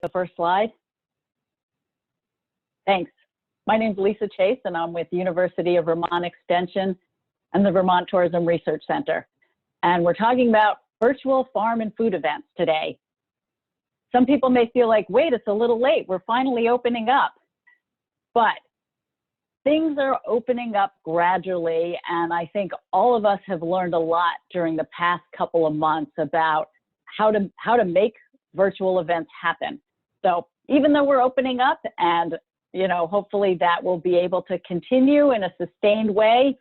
The first slide. Thanks. My name is Lisa Chase, and I'm with the University of Vermont Extension and the Vermont Tourism Research Center. And we're talking about virtual farm and food events today. Some people may feel like, wait, it's a little late. We're finally opening up. But things are opening up gradually, and I think all of us have learned a lot during the past couple of months about how to make virtual events happen. So even though we're opening up, and hopefully that will be able to continue in a sustained way,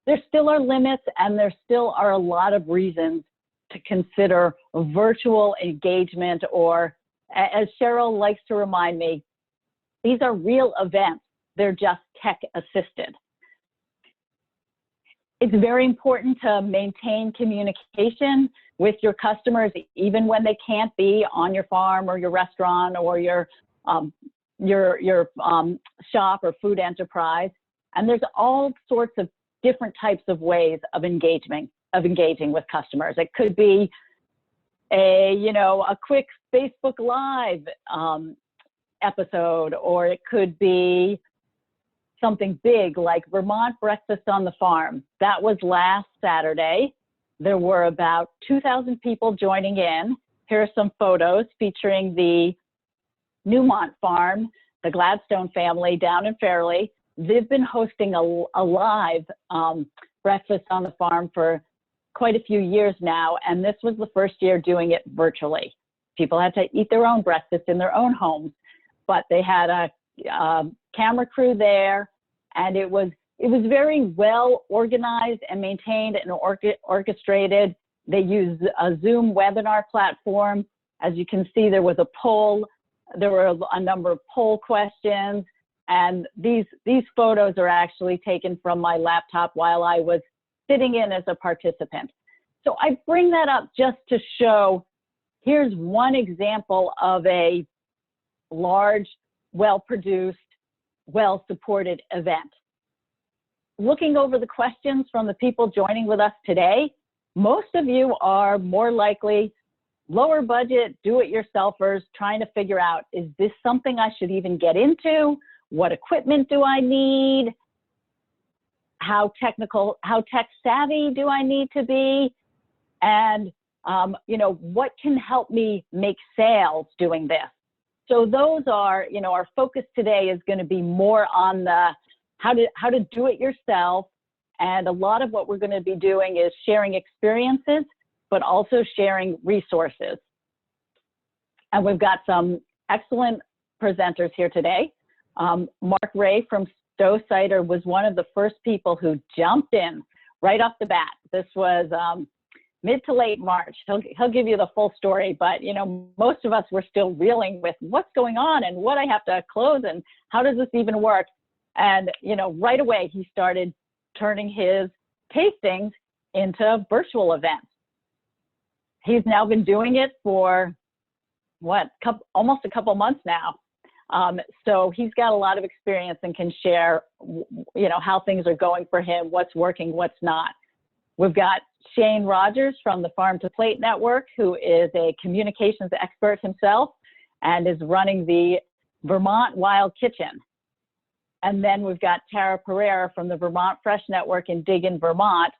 there still are limits, and there still are a lot of reasons to consider virtual engagement, or as Cheryl likes to remind me, these are real events. They're just tech assisted. It's very important to maintain communication with your customers, even when they can't be on your farm or your restaurant or your shop or food enterprise. And there's all sorts of different types of ways of engaging with customers. It could be a quick Facebook Live episode, or it could be something big like Vermont Breakfast on the Farm. That was last Saturday. There were about 2,000 people joining in. Here are some photos featuring the Newmont Farm, the Gladstone family down in Fairleigh. They've been hosting a live breakfast on the farm for quite a few years now, and this was the first year doing it virtually. People had to eat their own breakfast in their own homes, but they had a camera crew there, and it was very well organized and maintained and orchestrated. They used a Zoom webinar platform. As you can see, there was a poll. There were a number of poll questions, and these photos are actually taken from my laptop while I was sitting in as a participant. So I bring that up just to show, here's one example of a large, well-produced, well-supported event. Looking over the questions from the people joining with us today, most of you are more likely lower budget, do-it-yourselfers trying to figure out, is this something I should even get into? What equipment do I need? How tech savvy do I need to be? And what can help me make sales doing this? So those are, our focus today is going to be more on the how to do it yourself. And a lot of what we're going to be doing is sharing experiences, but also sharing resources. And we've got some excellent presenters here today. Mark Ray from Stowe Cider was one of the first people who jumped in right off the bat. This was mid to late March. He'll give you the full story, but most of us were still reeling with what's going on and what I have to close and how does this even work? And right away he started turning his tastings into virtual events. He's now been doing it for almost a couple months now. So he's got a lot of experience and can share, how things are going for him, what's working, what's not. We've got Shane Rogers from the Farm to Plate Network, who is a communications expert himself and is running the Vermont Wild Kitchen. And then we've got Tara Pereira from the Vermont Fresh Network in Diggin, Vermont,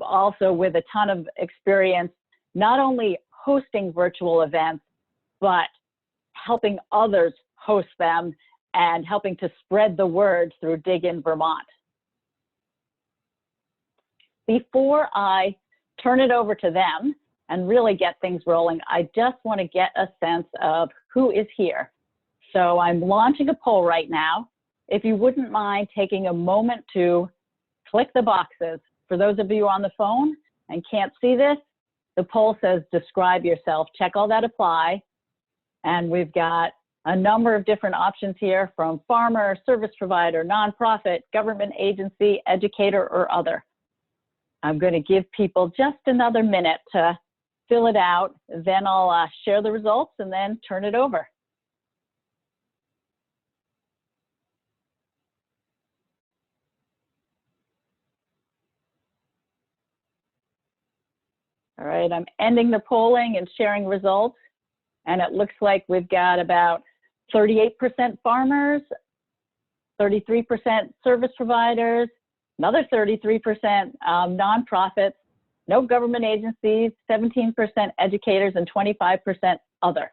also with a ton of experience, not only hosting virtual events, but helping others host them and helping to spread the word through Diggin, Vermont. Before I turn it over to them and really get things rolling, I just want to get a sense of who is here. So I'm launching a poll right now. If you wouldn't mind taking a moment to click the boxes. For those of you on the phone and can't see this, the poll says describe yourself. Check all that apply. And we've got a number of different options here, from farmer, service provider, nonprofit, government agency, educator, or other. I'm going to give people just another minute to fill it out. Then I'll share the results and then turn it over. All right, I'm ending the polling and sharing results. And it looks like we've got about 38% farmers, 33% service providers, another 33% nonprofits, no government agencies, 17% educators, and 25% other.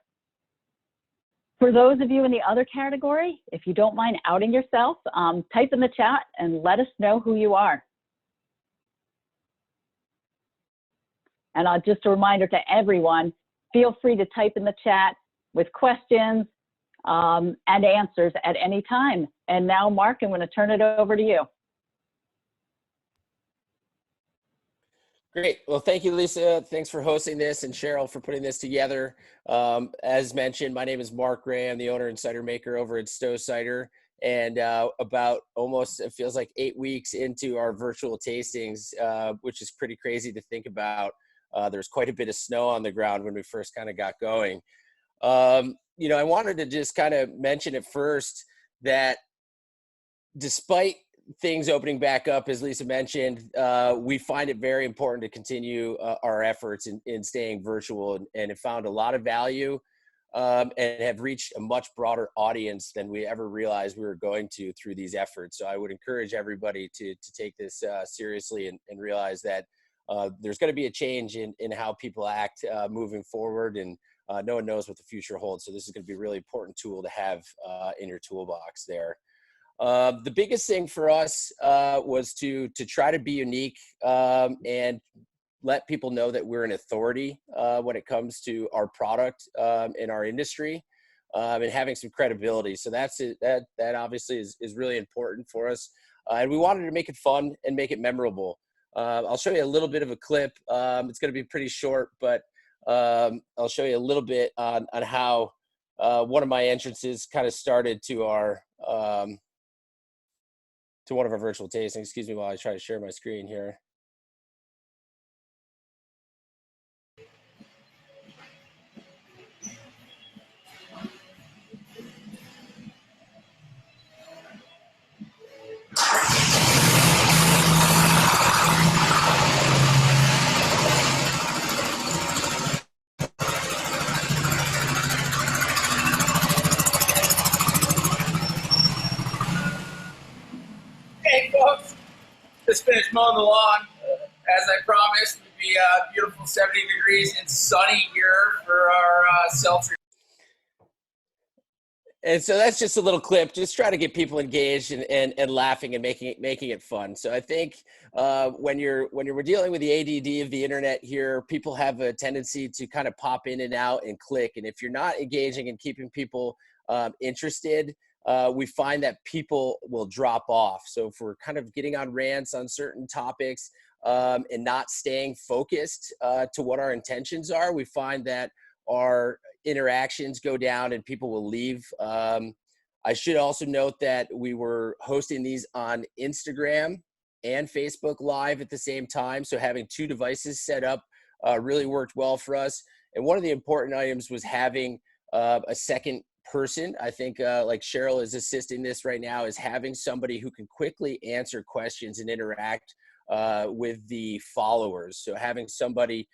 For those of you in the other category, if you don't mind outing yourself, type in the chat and let us know who you are. And just a reminder to everyone, feel free to type in the chat with questions and answers at any time. And now, Mark, I'm going to turn it over to you. Great. Well, thank you, Lisa. Thanks for hosting this, and Cheryl for putting this together. As mentioned, my name is Mark Gray. I'm the owner and cider maker over at Stowe Cider. And about almost, it feels like 8 weeks into our virtual tastings, which is pretty crazy to think about. There's quite a bit of snow on the ground when we first kind of got going. You know, I wanted to just kind of mention at first that despite things opening back up, as Lisa mentioned, we find it very important to continue our efforts in staying virtual, and have found a lot of value and have reached a much broader audience than we ever realized we were going to through these efforts. So I would encourage everybody to take this seriously and realize that there's going to be a change in how people act moving forward, and no one knows what the future holds. So this is going to be a really important tool to have in your toolbox there. The biggest thing for us was to try to be unique and let people know that we're an authority when it comes to our product in our industry, and having some credibility. So that obviously is really important for us. And we wanted to make it fun and make it memorable. I'll show you a little bit of a clip. It's going to be pretty short, but I'll show you a little bit on how one of my entrances kind of started to our to one of our virtual tastings. Excuse me while I try to share my screen here. Hey folks, just finished mowing the lawn. As I promised, it'd be a beautiful 70 degrees and sunny here for our self. And so that's just a little clip, just try to get people engaged and laughing and making it fun. So I think when we're dealing with the ADD of the internet here, people have a tendency to kind of pop in and out and click. And if you're not engaging and keeping people interested, we find that people will drop off. So if we're kind of getting on rants on certain topics and not staying focused to what our intentions are, we find that our interactions go down and people will leave. I should also note that we were hosting these on Instagram and Facebook Live at the same time. So having two devices set up really worked well for us. And one of the important items was having a second person. I think like Cheryl is assisting this right now, is having somebody who can quickly answer questions and interact with the followers. So having somebody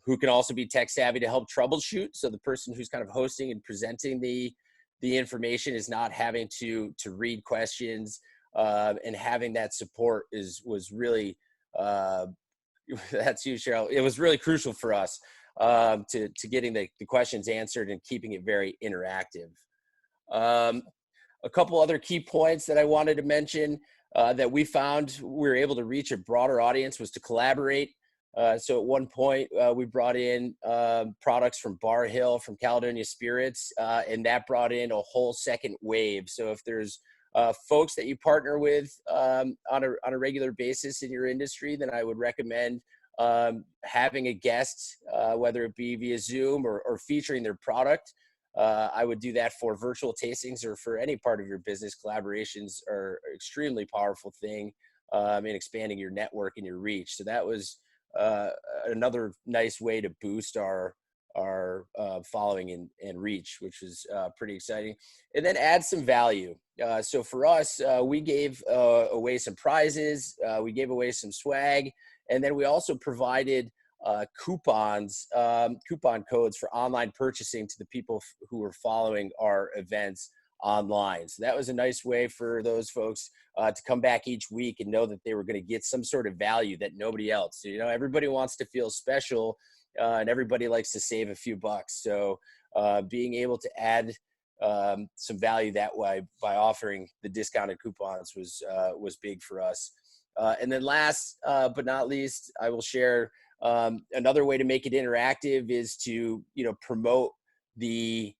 who can also be tech savvy to help troubleshoot. So the person who's kind of hosting and presenting the information is not having to read questions, and having that support was really, that's you, Cheryl. It was really crucial for us to getting the questions answered and keeping it very interactive. A couple other key points that I wanted to mention that we found we were able to reach a broader audience was to collaborate. So at one point, we brought in products from Bar Hill, from Caledonia Spirits, and that brought in a whole second wave. So if there's folks that you partner with on a regular basis in your industry, then I would recommend having a guest, whether it be via Zoom or featuring their product. I would do that for virtual tastings or for any part of your business. Collaborations are an extremely powerful thing in expanding your network and your reach. So that was another nice way to boost our following and reach, which was pretty exciting. And then add some value. So for us, we gave away some prizes, we gave away some swag, and then we also provided coupon codes for online purchasing to the people who were following our events online. So that was a nice way for those folks to come back each week and know that they were going to get some sort of value that nobody else. So, everybody wants to feel special, and everybody likes to save a few bucks. So being able to add some value that way by offering the discounted coupons was big for us. And then last but not least, I will share another way to make it interactive is to promote the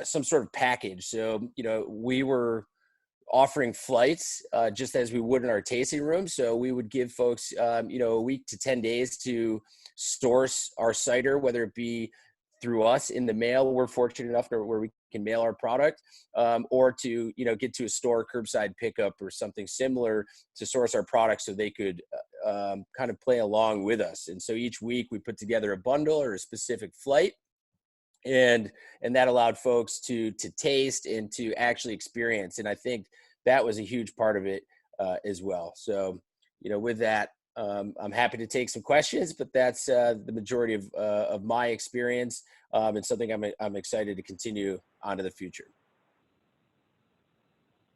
some sort of package. So we were offering flights just as we would in our tasting room. So we would give folks a week to 10 days to source our cider, whether it be through us in the mail. We're fortunate enough where we can mail our product, or to get to a store curbside pickup or something similar to source our product, so they could kind of play along with us. And so each week we put together a bundle or a specific flight, and that allowed folks to taste and to actually experience. And I think that was a huge part of it as well. So with that, I'm happy to take some questions, but that's the majority of my experience, and something I'm excited to continue on to the future.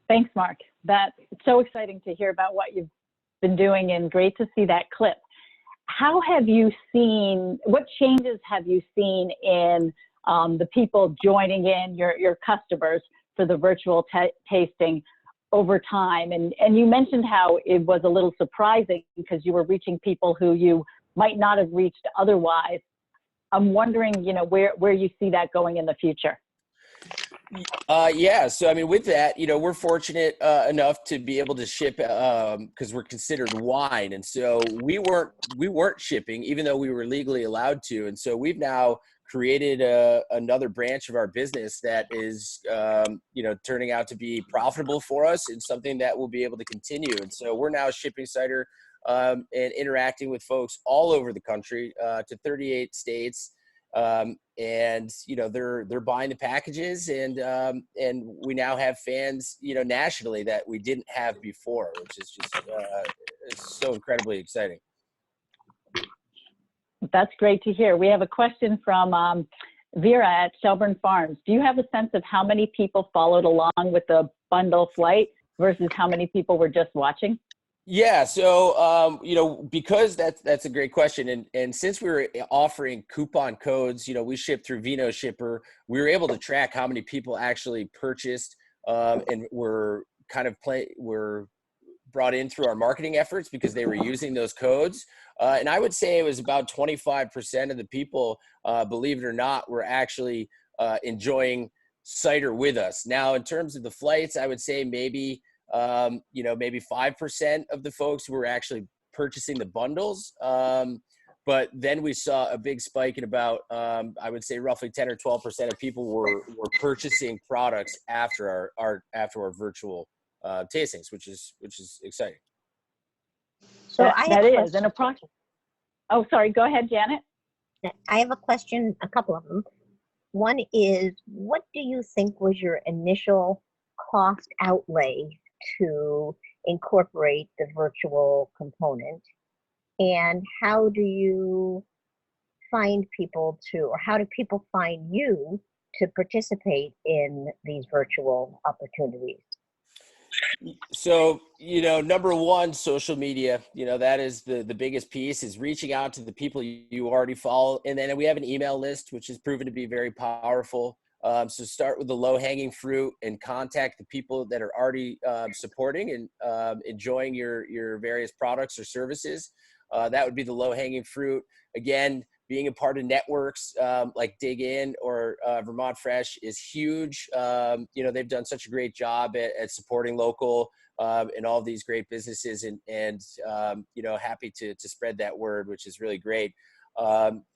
Thanks, Mark. That's so exciting to hear about what you've been doing, and great to see that clip. What changes have you seen in the people joining in, your customers, for the virtual tasting over time? And you mentioned how it was a little surprising because you were reaching people who you might not have reached otherwise. I'm wondering, where you see that going in the future. Yeah. So, with that, we're fortunate enough to be able to ship because we're considered wine. And so we weren't shipping, even though we were legally allowed to. And so we've now created another branch of our business that is, turning out to be profitable for us, and something that we'll be able to continue. And so we're now shipping cider and interacting with folks all over the country to 38 states. And they're buying the packages, and we now have fans nationally that we didn't have before, which is just it's so incredibly exciting. That's great to hear. We have a question from Vera at Shelburne Farms. Do you have a sense of how many people followed along with the bundle flight versus how many people were just watching? Yeah, so because that's a great question, and since we were offering coupon codes, we shipped through Vino Shipper, we were able to track how many people actually purchased and were brought in through our marketing efforts because they were using those codes. And I would say it was about 25% of the people, believe it or not, were actually enjoying cider with us. Now, in terms of the flights, I would say maybe 5% of the folks were actually purchasing the bundles. But then we saw a big spike in about, I would say roughly 10 or 12% of people were purchasing products after our virtual tastings, which is exciting. So that is an approximate. Oh, sorry. Go ahead, Janet. I have a question, a couple of them. One is, what do you think was your initial cost outlay to incorporate the virtual component? And how do you find people or how do people find you to participate in these virtual opportunities? So, number one, social media, that is the biggest piece, is reaching out to the people you already follow. And then we have an email list, which has proven to be very powerful. So start with the low hanging fruit and contact the people that are already supporting and enjoying your various products or services. That would be the low hanging fruit. Again, being a part of networks like Diggin or Vermont Fresh is huge. They've done such a great job at supporting local and all of these great businesses, and happy to spread that word, which is really great.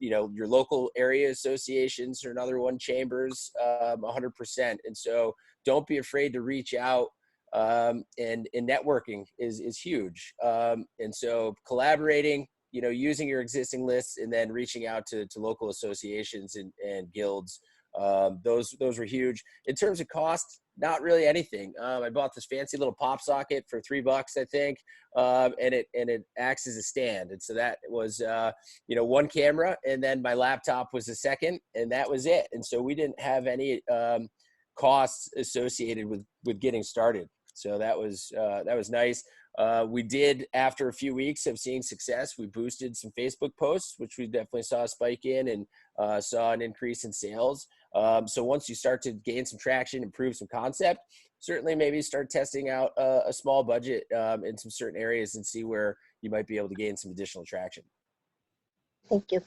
Your local area associations are another one, chambers, 100%. And so don't be afraid to reach out, and networking is huge. And so collaborating, using your existing lists, and then reaching out to local associations and guilds. Those were huge. In terms of cost, not really anything. I bought this fancy little pop socket for $3, I think, and it acts as a stand. And so that was, one camera, and then my laptop was the second, and that was it. And so we didn't have any costs associated with getting started. So that was nice. We did, after a few weeks of seeing success, we boosted some Facebook posts, which we definitely saw a spike in, and saw an increase in sales. So once you start to gain some traction, improve some concept, certainly maybe start testing out a small budget in some certain areas and see where you might be able to gain some additional traction. Thank you.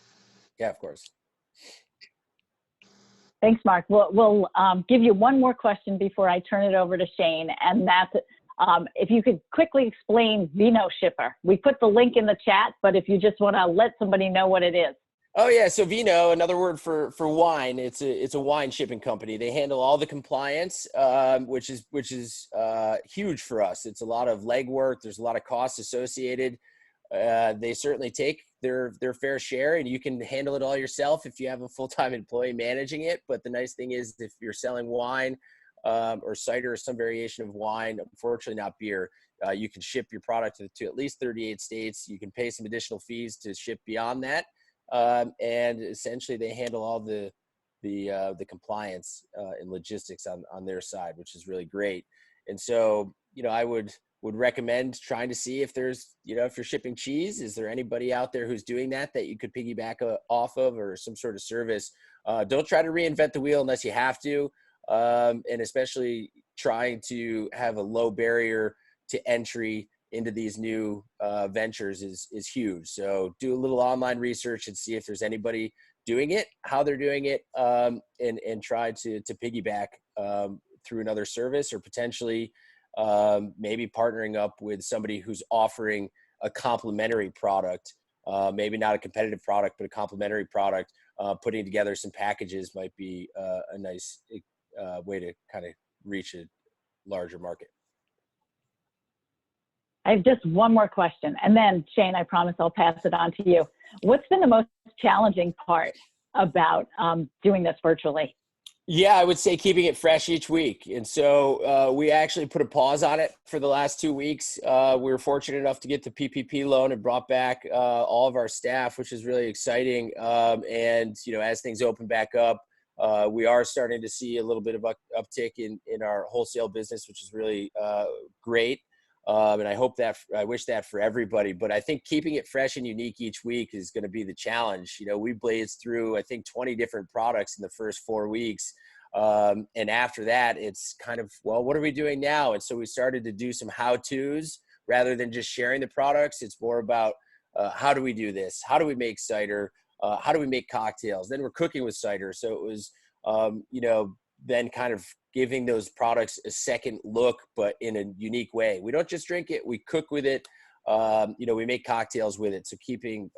Yeah, of course. Thanks, Mark. We'll give you one more question before I turn it over to Shane, and that's if you could quickly explain Vino Shipper. We put the link in the chat, but if you just want to let somebody know what it is. Oh yeah, so Vino, another word for wine. It's a wine shipping company. They handle all the compliance, which is huge for us. It's a lot of legwork. There's a lot of costs associated. They certainly take their fair share, and you can handle it all yourself if you have a full-time employee managing it. But the nice thing is, if you're selling wine or cider or some variation of wine, unfortunately not beer, you can ship your product to at least 38 states. You can pay some additional fees to ship beyond that. And essentially they handle all the compliance and logistics on their side, which is really great. And so, I would recommend trying to see if there's, if you're shipping cheese, is there anybody out there who's doing that you could piggyback off of, or some sort of service. Don't try to reinvent the wheel unless you have to. And especially trying to have a low barrier to entry into these new ventures is huge. So do a little online research and see if there's anybody doing it, how they're doing it, and try to piggyback through another service, or potentially maybe partnering up with somebody who's offering a complementary product, maybe not a competitive product, but a complementary product. Putting together some packages might be a nice way to kind of reach a larger market. I have just one more question, and then Shane, I promise I'll pass it on to you. What's been the most challenging part about doing this virtually? Yeah, I would say keeping it fresh each week. And so we actually put a pause on it for the last 2 weeks. We were fortunate enough to get the PPP loan and brought back all of our staff, which is really exciting. And, as things open back up, we are starting to see a little bit of uptick in our wholesale business, which is really great. And I wish that for everybody, but I think keeping it fresh and unique each week is going to be the challenge. We blazed through, I think, 20 different products in the first 4 weeks. And after that, it's kind of, well, what are we doing now? And so we started to do some how-tos rather than just sharing the products. It's more about how do we do this? How do we make cider? How do we make cocktails? Then we're cooking with cider. So it was, then kind of giving those products a second look, but in a unique way. We don't just drink it, we cook with it. We make cocktails with it. So keeping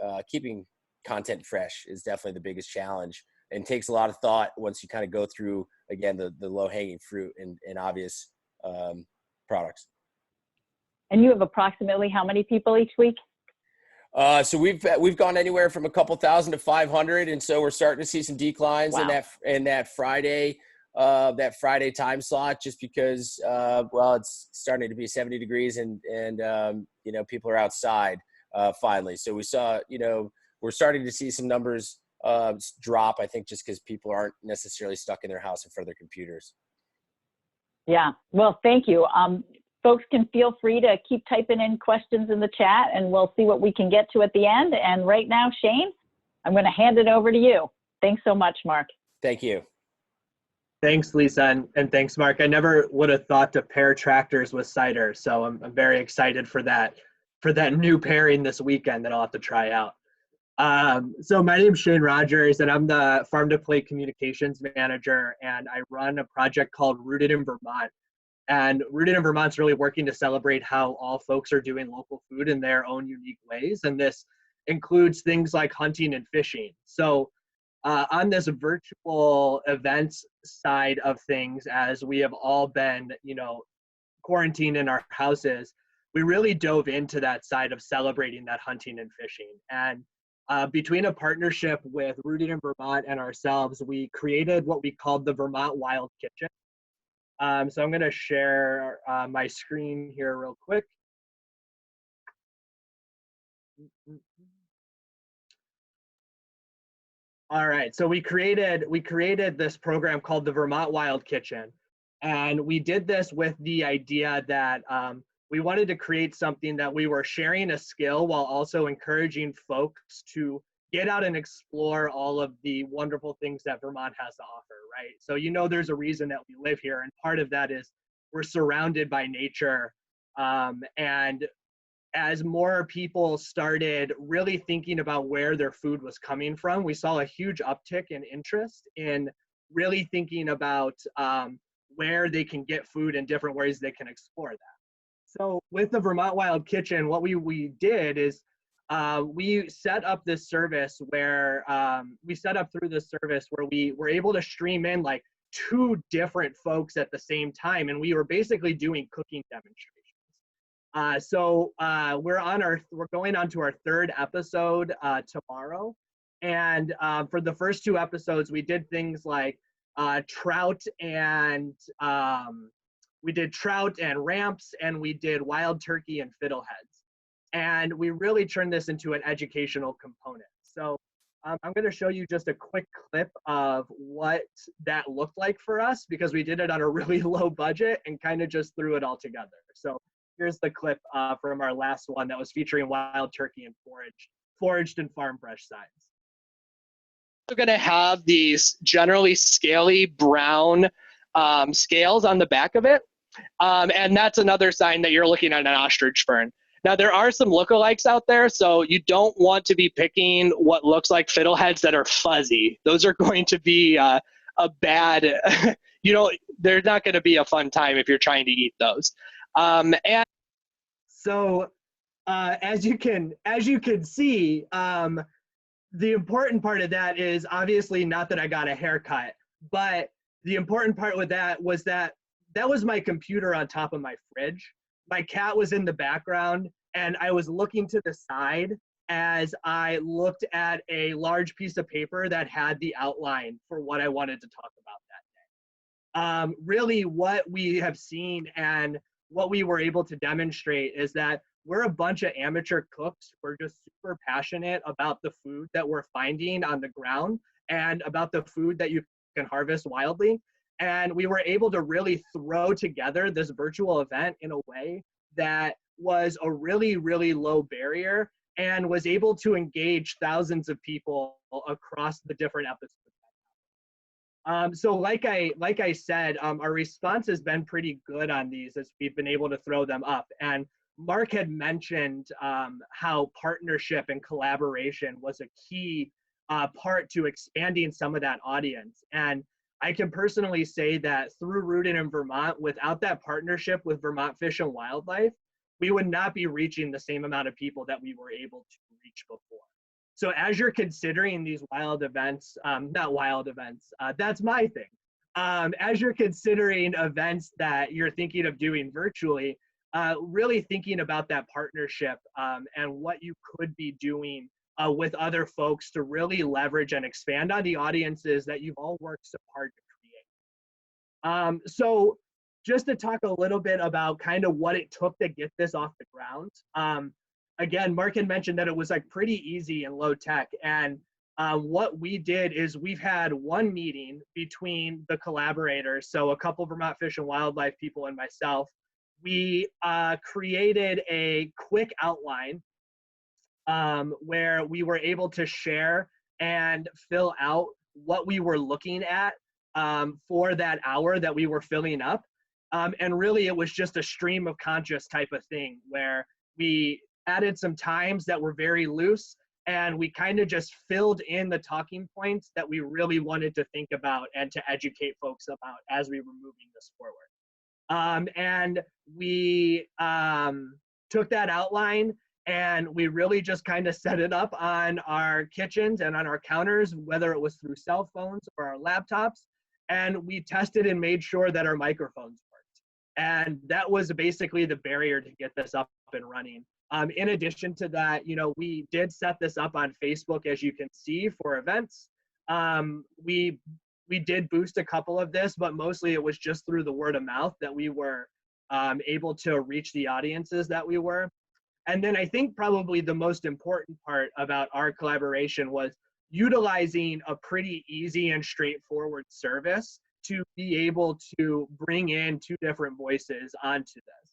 content fresh is definitely the biggest challenge, and takes a lot of thought once you kind of go through, again, the low hanging fruit and obvious products. And you have approximately how many people each week? So we've gone anywhere from a couple thousand to 500. And so we're starting to see some declines. Wow. in that Friday time slot, just because, it's starting to be 70 degrees and people are outside finally. So we saw, we're starting to see some numbers drop, I think, just because people aren't necessarily stuck in their house in front of their computers. Yeah, well, thank you. Folks can feel free to keep typing in questions in the chat, and we'll see what we can get to at the end. And right now, Shane, I'm going to hand it over to you. Thanks so much, Mark. Thank you. Thanks, Lisa, and thanks, Mark. I never would have thought to pair tractors with cider, so I'm very excited for that new pairing this weekend that I'll have to try out. So my name's Shane Rogers, and I'm the Farm to Plate Communications Manager, and I run a project called Rooted in Vermont. And Rooted in Vermont's really working to celebrate how all folks are doing local food in their own unique ways, and this includes things like hunting and fishing. So on this virtual events side of things, as we have all been, quarantined in our houses, we really dove into that side of celebrating that hunting and fishing. And between a partnership with Rooted in Vermont and ourselves, we created what we called the Vermont Wild Kitchen. So I'm going to share my screen here real quick. All right, so we created this program called the Vermont Wild Kitchen, and we did this with the idea that we wanted to create something that we were sharing a skill while also encouraging folks to get out and explore all of the wonderful things that Vermont has to offer, right? So there's a reason that we live here, and part of that is we're surrounded by nature, and as more people started really thinking about where their food was coming from, we saw a huge uptick in interest in really thinking about where they can get food and different ways they can explore that. So with the Vermont Wild Kitchen, what we did is we set up this service where we were able to stream in like 2 different folks at the same time, and we were basically doing cooking demonstrations. We're going on to our 3rd episode tomorrow, and for the first 2 episodes, we did things like trout and ramps, and we did wild turkey and fiddleheads, and we really turned this into an educational component. So I'm going to show you just a quick clip of what that looked like for us, because we did it on a really low budget and kind of just threw it all together. So here's the clip from our last one that was featuring wild turkey and foraged and farm fresh signs. We're going to have these generally scaly brown scales on the back of it. And that's another sign that you're looking at an ostrich fern. Now, there are some lookalikes out there, so you don't want to be picking what looks like fiddleheads that are fuzzy. Those are going to be a bad, they're not going to be a fun time if you're trying to eat those. And so as you can see, the important part of that is obviously not that I got a haircut, but the important part with that was that was my computer on top of my fridge. My cat was in the background, and I was looking to the side as I looked at a large piece of paper that had the outline for what I wanted to talk about that day. Really, what we have seen and what we were able to demonstrate is that we're a bunch of amateur cooks. We're just super passionate about the food that we're finding on the ground and about the food that you can harvest wildly. And we were able to really throw together this virtual event in a way that was a really, really low barrier and was able to engage thousands of people across the different episodes. So like I said, our response has been pretty good on these as we've been able to throw them up. And Mark had mentioned how partnership and collaboration was a key part to expanding some of that audience. And I can personally say that through Rooted in Vermont, without that partnership with Vermont Fish and Wildlife, we would not be reaching the same amount of people that we were able to reach before. So as you're considering these wild events, not wild events, that's my thing. As you're considering events that you're thinking of doing virtually, really thinking about that partnership and what you could be doing with other folks to really leverage and expand on the audiences that you've all worked so hard to create. So just to talk a little bit about kind of what it took to get this off the ground. Again, Mark had mentioned that it was like pretty easy and low tech. And what we did is we've had one meeting between the collaborators, so a couple Vermont Fish and Wildlife people and myself. We created a quick outline where we were able to share and fill out what we were looking at for that hour that we were filling up. And really, it was just a stream of conscious type of thing where we added some times that were very loose, and we kind of just filled in the talking points that we really wanted to think about and to educate folks about as we were moving this forward. And we took that outline and we really just kind of set it up on our kitchens and on our counters, whether it was through cell phones or our laptops, and we tested and made sure that our microphones worked. And that was basically the barrier to get this up and running. In addition to that, we did set this up on Facebook, as you can see, for events. We we did boost a couple of this, but mostly it was just through the word of mouth that we were able to reach the audiences that we were. And then I think probably the most important part about our collaboration was utilizing a pretty easy and straightforward service to be able to bring in 2 different voices onto this.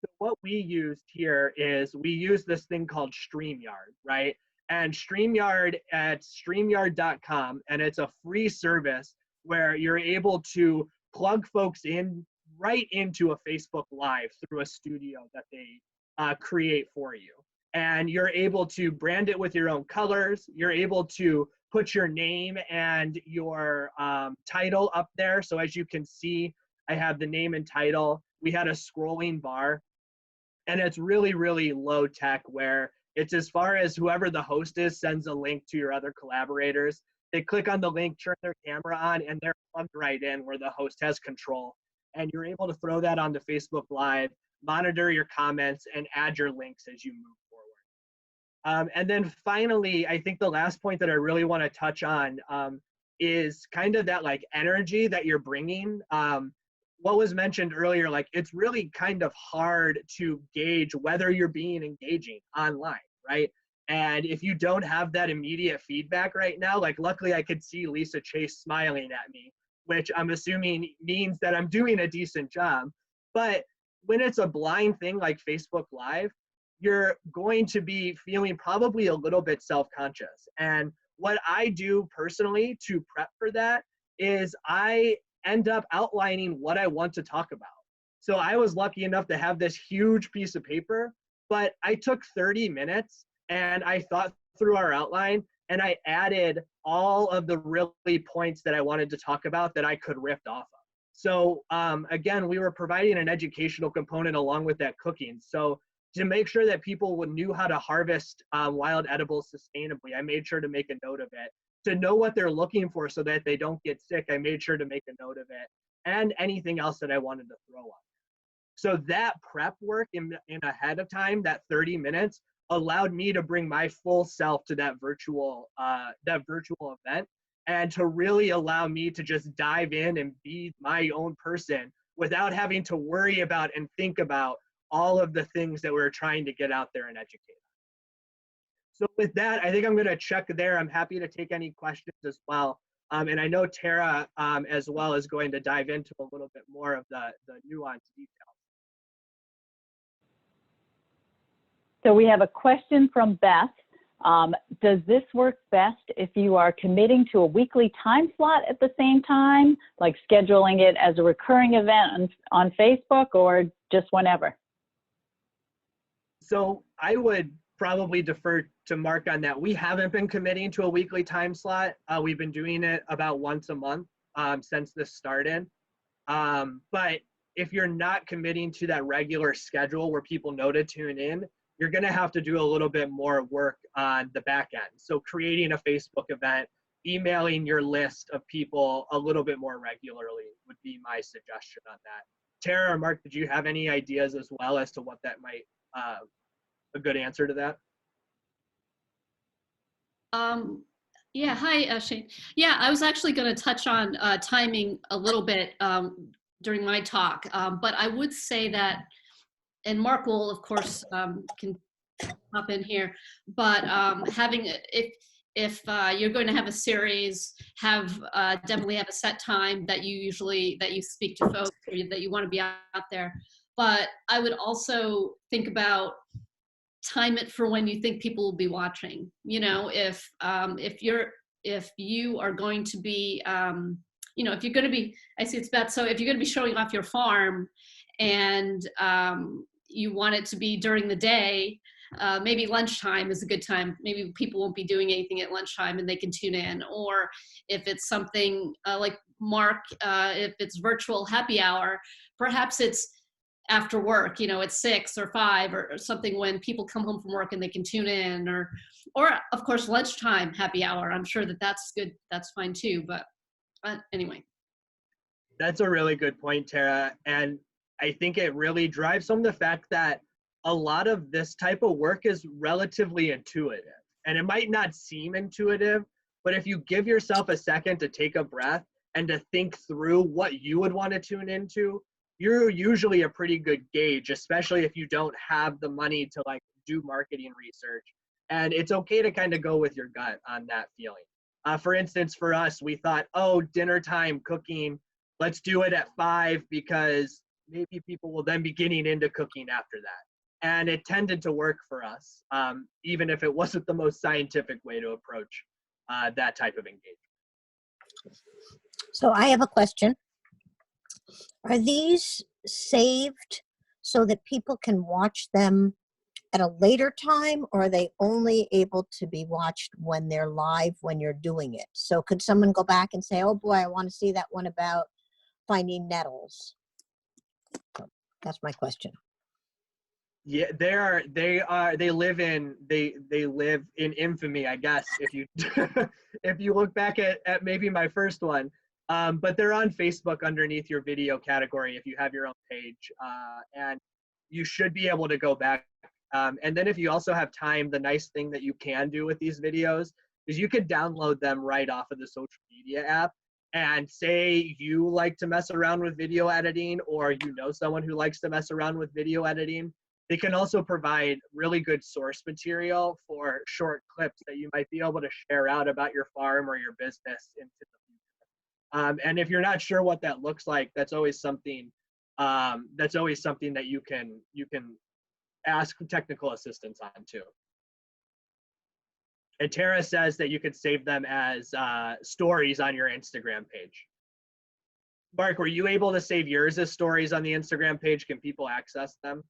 So what we used here is we use this thing called StreamYard, right? And StreamYard at StreamYard.com, and it's a free service where you're able to plug folks in right into a Facebook Live through a studio that they create for you. And you're able to brand it with your own colors. You're able to put your name and your title up there. So as you can see, I have the name and title. We had a scrolling bar. And it's really, really low tech where it's as far as whoever the host is sends a link to your other collaborators. They click on the link, turn their camera on, and they're plugged right in where the host has control. And you're able to throw that onto Facebook Live, monitor your comments, and add your links as you move forward. And then finally, I think the last point that I really want to touch on is kind of that like energy that you're bringing. What was mentioned earlier, like it's really kind of hard to gauge whether you're being engaging online, right? And if you don't have that immediate feedback right now, like luckily I could see Lisa Chase smiling at me, which I'm assuming means that I'm doing a decent job. But when it's a blind thing like Facebook Live, you're going to be feeling probably a little bit self-conscious. And what I do personally to prep for that is I end up outlining what I want to talk about. So I was lucky enough to have this huge piece of paper, but I took 30 minutes and I thought through our outline and I added all of the really points that I wanted to talk about that I could riff off of. So again, we were providing an educational component along with that cooking. So to make sure that people knew how to harvest wild edibles sustainably, I made sure to make a note of it. To know what they're looking for so that they don't get sick, I made sure to make a note of it, and anything else that I wanted to throw on. So that prep work in ahead of time, that 30 minutes, allowed me to bring my full self to that virtual event, and to really allow me to just dive in and be my own person without having to worry about and think about all of the things that we're trying to get out there and educate. So with that, I think I'm going to check there. I'm happy to take any questions as well. And I know Tara as well is going to dive into a little bit more of the nuanced details. So we have a question from Beth. Does this work best if you are committing to a weekly time slot at the same time, like scheduling it as a recurring event on Facebook, or just whenever? So I would probably defer to Mark on that. We haven't been committing to a weekly time slot. We've been doing it about once a month since this started. But if you're not committing to that regular schedule where people know to tune in, you're going to have to do a little bit more work on the back end. So creating a Facebook event, emailing your list of people a little bit more regularly would be my suggestion on that. Tara or Mark, did you have any ideas as well as to what that might, a good answer to that? Yeah, hi, Shane. Yeah, I was actually going to touch on timing a little bit during my talk, but I would say that, and Mark will, of course, can hop in here, but having, if you're going to have a series, definitely have a set time that you speak to folks, or that you want to be out there. But I would also think about time it for when you think people will be watching. You know, if you are going to be, you know, if you're going to be, I see it's Beth. So if you're going to be showing off your farm, and you want it to be during the day, maybe lunchtime is a good time. Maybe people won't be doing anything at lunchtime and they can tune in. Or if it's something like Mark, if it's virtual happy hour, perhaps it's after work, you know, at 6 or 5 or something, when people come home from work and they can tune in, or of course lunchtime happy hour. I'm sure that's good. That's fine too. But anyway. That's a really good point, Tara. And I think it really drives home the fact that a lot of this type of work is relatively intuitive. And it might not seem intuitive, but if you give yourself a second to take a breath and to think through what you would want to tune into, you're usually a pretty good gauge, especially if you don't have the money to like do marketing research. And it's okay to kind of go with your gut on that feeling. For instance, for us, we thought, oh, dinner time cooking, let's do it at 5 because maybe people will then be getting into cooking after that. And it tended to work for us, even if it wasn't the most scientific way to approach that type of engagement. So I have a question. Are these saved so that people can watch them at a later time, or are they only able to be watched when they're live, when you're doing it? So could someone go back and say, oh boy, I want to see that one about finding nettles? So that's my question. Yeah, they live in infamy, I guess, if you if you look back at maybe my first one. But they're on Facebook underneath your video category if you have your own page, and you should be able to go back. And then if you also have time, the nice thing that you can do with these videos is you could download them right off of the social media app. And say you like to mess around with video editing, or you know someone who likes to mess around with video editing, they can also provide really good source material for short clips that you might be able to share out about your farm or your business into the future. And if you're not sure what that looks like, that's always something that you can ask technical assistance on too. And Tara says that you could save them as stories on your Instagram page. Mark, were you able to save yours as stories on the Instagram page? Can people access them?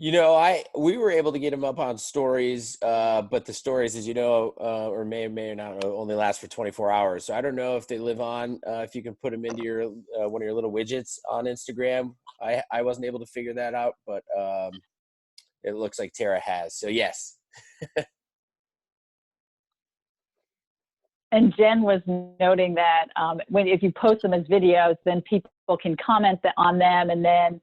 You know, we were able to get them up on stories, but the stories, as you know, or may not only last for 24 hours. So I don't know if they live on, if you can put them into your one of your little widgets on Instagram. I wasn't able to figure that out, but it looks like Tara has. So yes. And Jen was noting that if you post them as videos, then people can comment on them, and then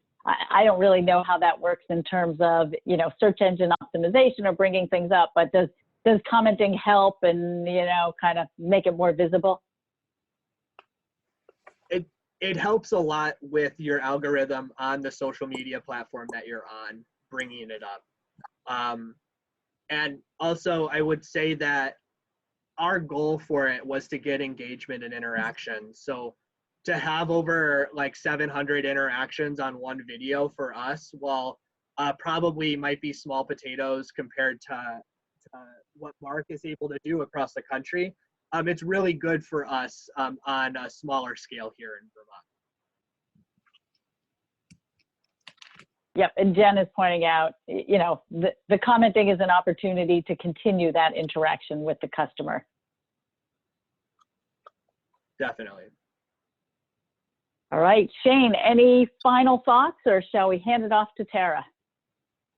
I don't really know how that works in terms of, search engine optimization or bringing things up, but does commenting help and, kind of make it more visible? It helps a lot with your algorithm on the social media platform that you're on, bringing it up. And also, I would say that our goal for it was to get engagement and interaction. So to have over like 700 interactions on one video for us, while probably might be small potatoes compared to what Mark is able to do across the country, it's really good for us on a smaller scale here in Vermont. Yep, and Jen is pointing out, the commenting is an opportunity to continue that interaction with the customer. Definitely. All right, Shane, any final thoughts, or shall we hand it off to Tara?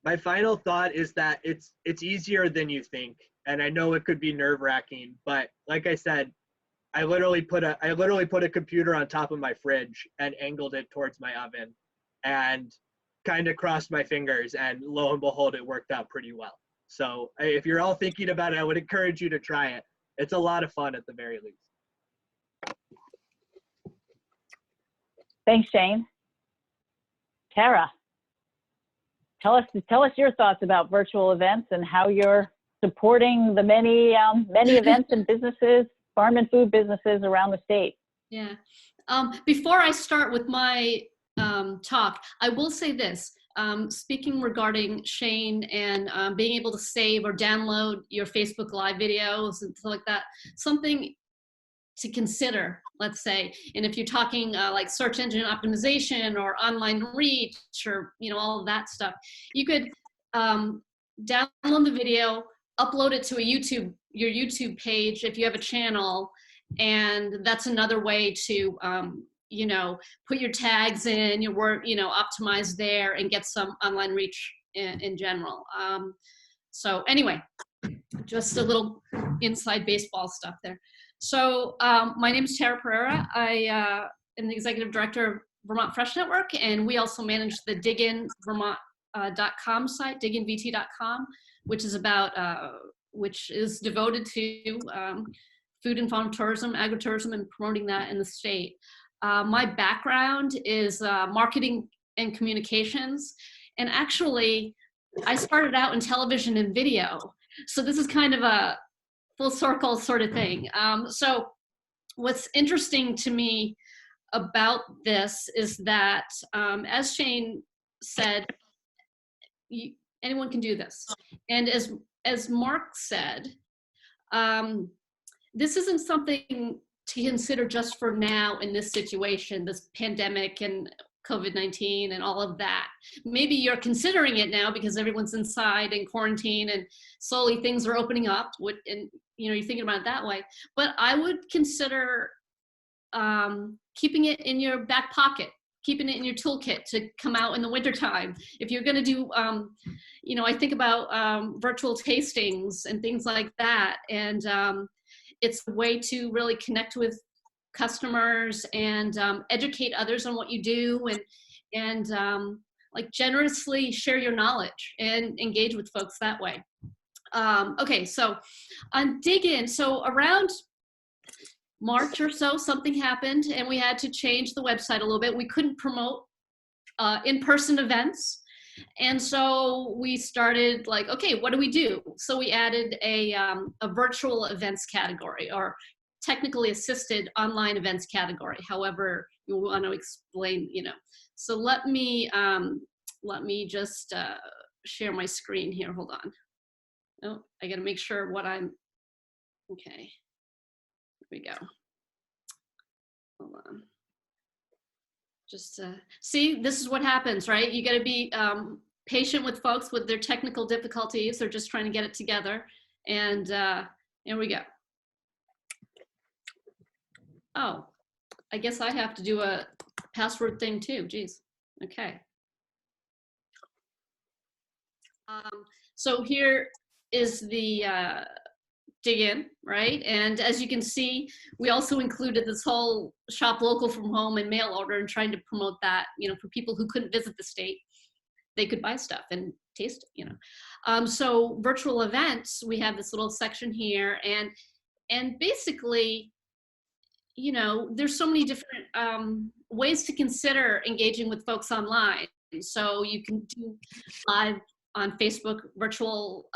My final thought is that it's easier than you think, and I know it could be nerve-wracking, but like I said, I literally put a computer on top of my fridge and angled it towards my oven, and kind of crossed my fingers, and lo and behold, it worked out pretty well. So if you're all thinking about it, I would encourage you to try it. It's a lot of fun at the very least. Thanks, Shane. Tara, tell us your thoughts about virtual events and how you're supporting the many events and businesses, farm and food businesses around the state. Yeah. Before I start with my talk, I will say this. Speaking regarding Shane and being able to save or download your Facebook Live videos and stuff like that, something to consider, let's say. And if you're talking like search engine optimization or online reach or all of that stuff, you could download the video, upload it to your YouTube page if you have a channel, and that's another way to put your tags in, your work, optimize there and get some online reach in general. So anyway, just a little inside baseball stuff there. So my name is Tara Pereira. I am the executive director of Vermont Fresh Network, and we also manage the Diggin Vermont.com site, digginvt.com, which is devoted to food and farm tourism, agritourism, and promoting that in the state. My background is marketing and communications. And actually, I started out in television and video. So this is kind of a full circle sort of thing. So what's interesting to me about this is that, as Shane said, anyone can do this. And as Mark said, this isn't something to consider just for now in this situation, this pandemic and COVID-19 and all of that. Maybe you're considering it now because everyone's inside in quarantine and slowly things are opening up, and you're thinking about it that way. But I would consider keeping it in your back pocket, keeping it in your toolkit to come out in the wintertime. If you're going to do, I think about virtual tastings and things like that. And it's a way to really connect with customers and educate others on what you do, and like generously share your knowledge and engage with folks that way. Okay, so on Diggin, so around March or so, something happened and we had to change the website a little bit. We couldn't promote in-person events. And so we started like, okay, what do we do? So we added a virtual events category, or technically assisted online events category, however you want to explain, So let me just share my screen here. Hold on. Oh, I got to make sure okay. Here we go. Hold on. Just see, this is what happens, right? You got to be patient with folks with their technical difficulties. They're just trying to get it together. And here we go. Oh, I guess I have to do a password thing too. Geez. Okay. So here is the Diggin, right? And as you can see, we also included this whole shop local from home and mail order, and trying to promote that, for people who couldn't visit the state, they could buy stuff and taste it, So virtual events, we have this little section here, and basically, there's so many different ways to consider engaging with folks online. So you can do live on Facebook, virtual,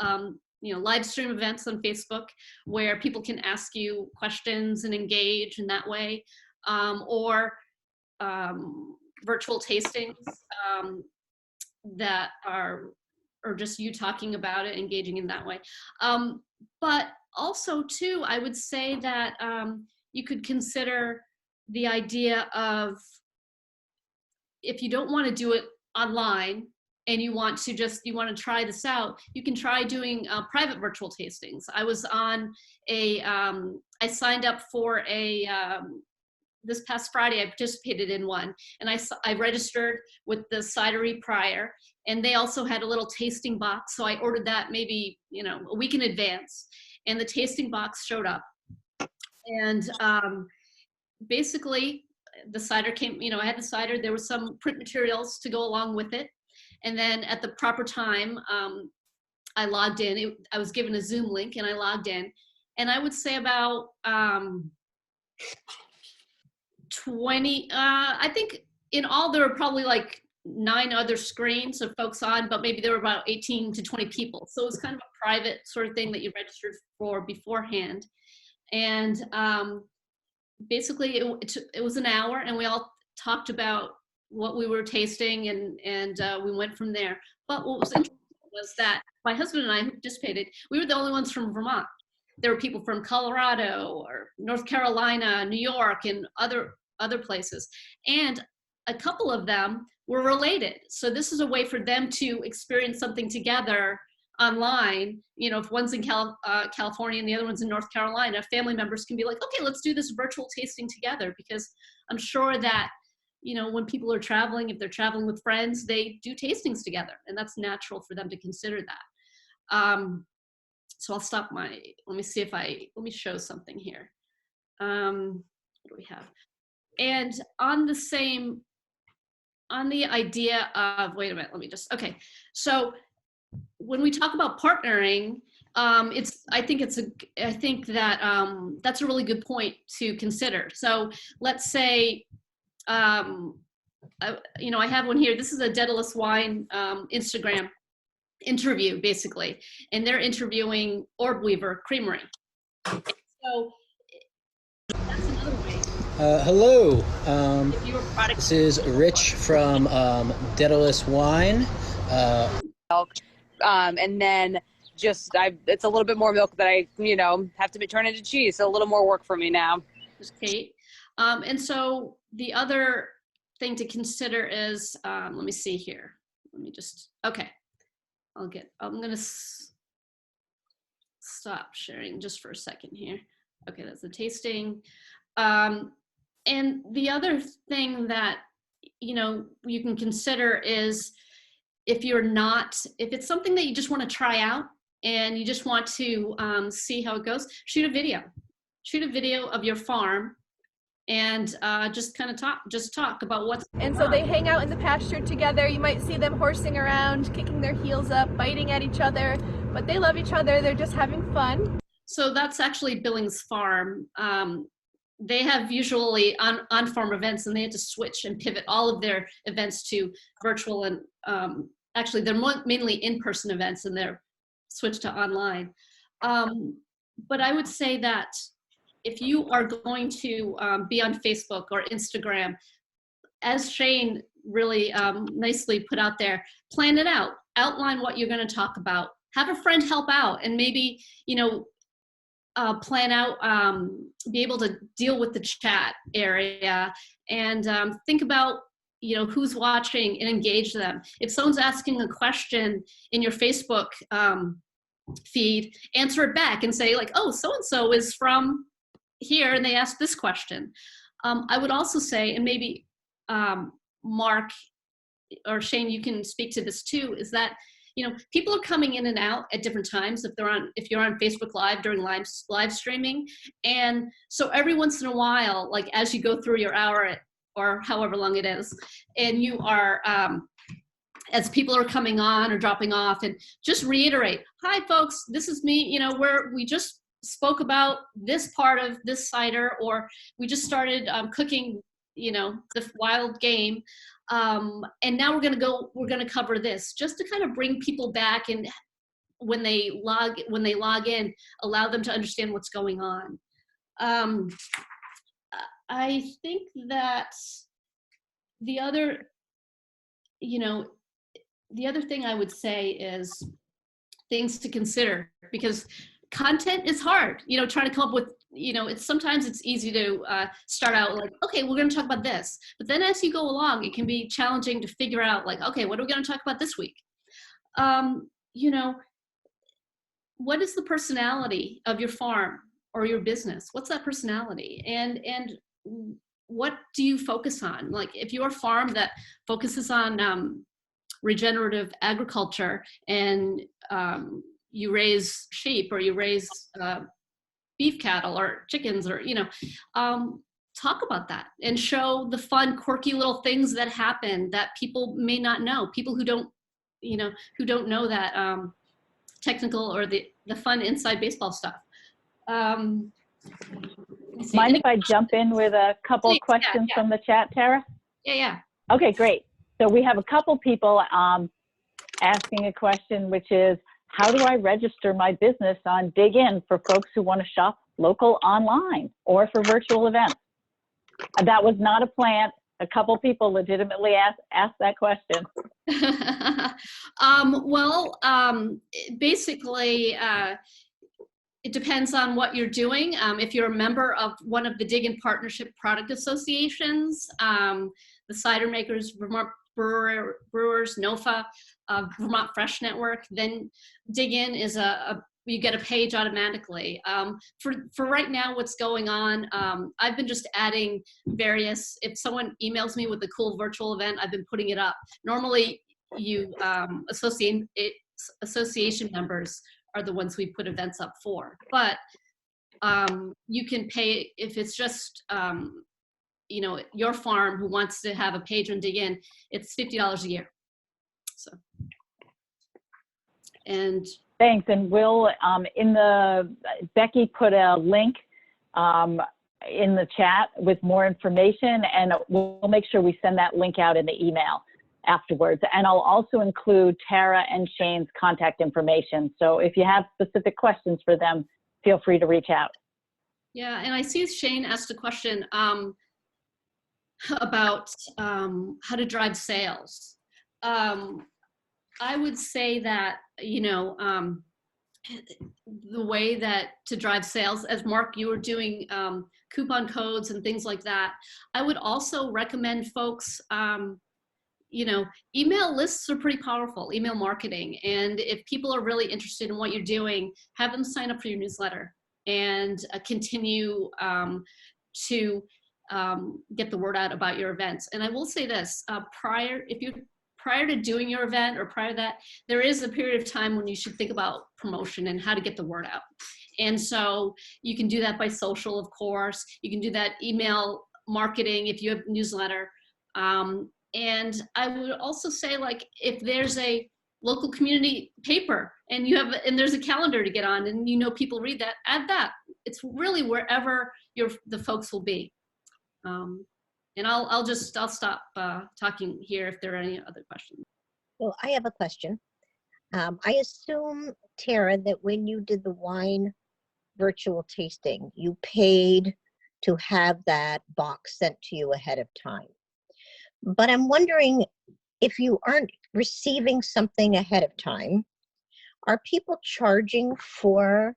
live stream events on Facebook where people can ask you questions and engage in that way, or virtual tastings that are just you talking about it, engaging in that way. But also too, I would say that you could consider the idea of, if you don't want to do it online and you want to try this out, you can try doing private virtual tastings. I was on I signed up for this past Friday, I participated in one, and I registered with the cidery prior, and they also had a little tasting box. So I ordered that maybe, a week in advance, and the tasting box showed up. And basically the cider came, I had the cider, there was some print materials to go along with it. And then at the proper time, I logged in. I was given a Zoom link and I logged in. And I would say about 20, I think in all there were probably like 9 other screens of folks on, but maybe there were about 18 to 20 people. So it was kind of a private sort of thing that you registered for beforehand. And basically it was an hour, and we all talked about what we were tasting, and we went from there. But what was interesting was that my husband and I, who participated, we were the only ones from Vermont. There were people from Colorado or North Carolina, New York, and other places. And a couple of them were related. So this is a way for them to experience something together online. If one's in California and the other one's in North Carolina, family members can be like, okay, let's do this virtual tasting together, because I'm sure that, when people are traveling, if they're traveling with friends, they do tastings together, and that's natural for them to consider that. So I'll stop let me show something here. What do we have? And on the idea of, wait a minute, okay. So when we talk about partnering, I think that that's a really good point to consider. So let's say, I have one here. This is a Daedalus Wine Instagram interview, basically, and they're interviewing Orb Weaver Creamery. So that's another way. Hello. If your product This is Rich from Daedalus Wine. And then just it's a little bit more milk that I have to turn into cheese, so a little more work for me now. is Kate. And so the other thing to consider is, let me see here. Okay. I'm gonna stop sharing just for a second here. Okay, that's the tasting. And the other thing that, you can consider is if it's something that you just want to try out and you just want to see how it goes, shoot a video of your farm and just kind of talk about what's And so they hang out in the pasture together. You might see them horsing around, kicking their heels up, biting at each other, but they love each other. They're just having fun. So that's actually Billings Farm. They have usually on-farm events, and they had to switch and pivot all of their events to virtual, and actually they're mainly in-person events, and they're switched to online. But I would say that if you are going to be on Facebook or Instagram, as Shane really nicely put out there, plan it out, outline what you're going to talk about, have a friend help out, and maybe, plan out, be able to deal with the chat area, and think about, who's watching and engage them. If someone's asking a question in your Facebook feed, answer it back and say like, oh, so-and-so is from here and they asked this question. I would also say, and maybe Mark or Shane, you can speak to this too, is that, people are coming in and out at different times if you're on Facebook Live during live streaming. And so every once in a while, like as you go through your hour or however long it is, and you are, as people are coming on or dropping off, and just reiterate, hi folks, this is me, we just spoke about this part of this cider, or we just started cooking, the wild game. And now we're going to cover this, just to kind of bring people back, and when they log in, allow them to understand what's going on. I think that the other thing I would say is things to consider, because content is hard, trying to come up with, sometimes it's easy to start out like, okay, we're going to talk about this. But then as you go along, it can be challenging to figure out like, okay, what are we going to talk about this week? What is the personality of your farm or your business? What's that personality? And what do you focus on? Like if you're a farm that focuses on regenerative agriculture, and you raise sheep, or you raise beef cattle or chickens, or talk about that and show the fun, quirky little things that happen that people may not know, people who don't know that technical or the fun inside baseball stuff. Mind if I jump in with a couple of questions from the chat, Tara? Yeah. Okay, great. So we have a couple people asking a question, which is, how do I register my business on Diggin for folks who want to shop local online or for virtual events? That was not a plant. A couple people legitimately asked that question. Basically, it depends on what you're doing. If you're a member of one of the Diggin Partnership Product Associations, the Cider Makers, Vermont Brewers, NOFA, Vermont Fresh Network, then Diggin is you get a page automatically. For right now, what's going on, I've been just adding various, if someone emails me with a cool virtual event, I've been putting it up. Normally, you association members are the ones we put events up for, but you can pay if it's just your farm who wants to have a page on Diggin. It's $50 a year. So, And Thanks. And we'll, Becky put a link in the chat with more information, and we'll make sure we send that link out in the email afterwards. And I'll also include Tara and Shane's contact information. So if you have specific questions for them, feel free to reach out. yeah, and I see Shane asked a question about how to drive sales. I would say that, you know, the way that to drive sales, as Mark, you were doing coupon codes and things like that, I would also recommend folks, you know, email lists are pretty powerful, email marketing. And if people are really interested in what you're doing, have them sign up for your newsletter and continue to get the word out about your events. And I will say this, prior to doing your event or prior to that, there is a period of time when you should think about promotion and how to get the word out. And so you can do that by social, of course. You can do that email marketing if you have a newsletter. And I would also say, like, if there's a local community paper and and there's a calendar to get on and you know people read that, add that. It's really wherever the folks will be. And I'll stop talking here if there are any other questions. Well, I have a question. I assume, Tara, that when you did the wine virtual tasting, you paid to have that box sent to you ahead of time. But I'm wondering, if you aren't receiving something ahead of time, are people charging for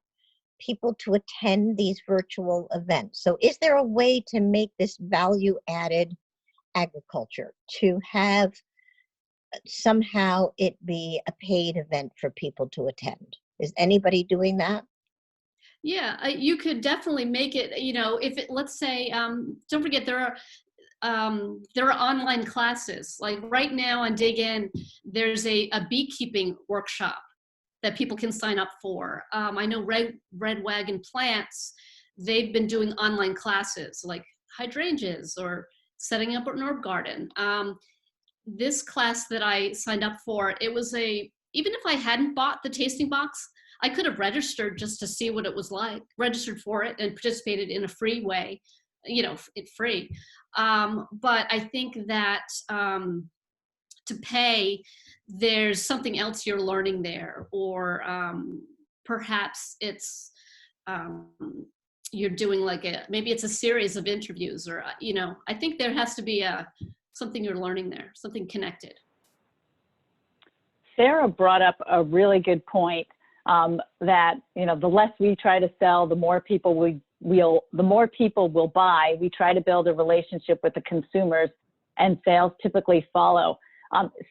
people to attend these virtual events? So is there a way to make this value added agriculture, to have somehow it be a paid event for people to attend? Is anybody doing that? Yeah, you could definitely make it, you know, if it, let's say, don't forget there are online classes. Like right now on Diggin, there's a beekeeping workshop that people can sign up for. I know Red Wagon Plants, they've been doing online classes like hydrangeas or setting up an herb garden. This class that I signed up for, it was even if I hadn't bought the tasting box, I could have registered just to see what it was like, registered for it and participated in a free way, you know, it's free. But I think that to pay, there's something else you're learning there, or perhaps it's you're doing like maybe it's a series of interviews, or you know, I think there has to be something you're learning there, something connected. Sarah brought up a really good point, that, you know, the less we try to sell, the more people will buy. We try to build a relationship with the consumers, and sales typically follow.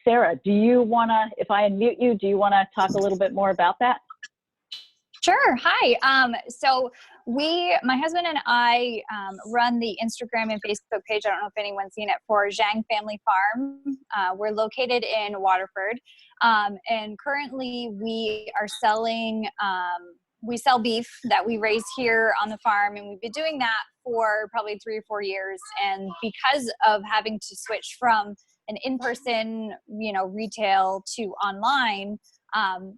Sarah, do you want to, if I unmute you, do you want to talk a little bit more about that? Sure. Hi. So my husband and I run the Instagram and Facebook page. I don't know if anyone's seen it, for Zhang Family Farm. We're located in Waterford. And currently we are selling, we sell beef that we raise here on the farm. And we've been doing that for probably 3 or 4 years. And because of having to switch from an in-person, you know, retail to online,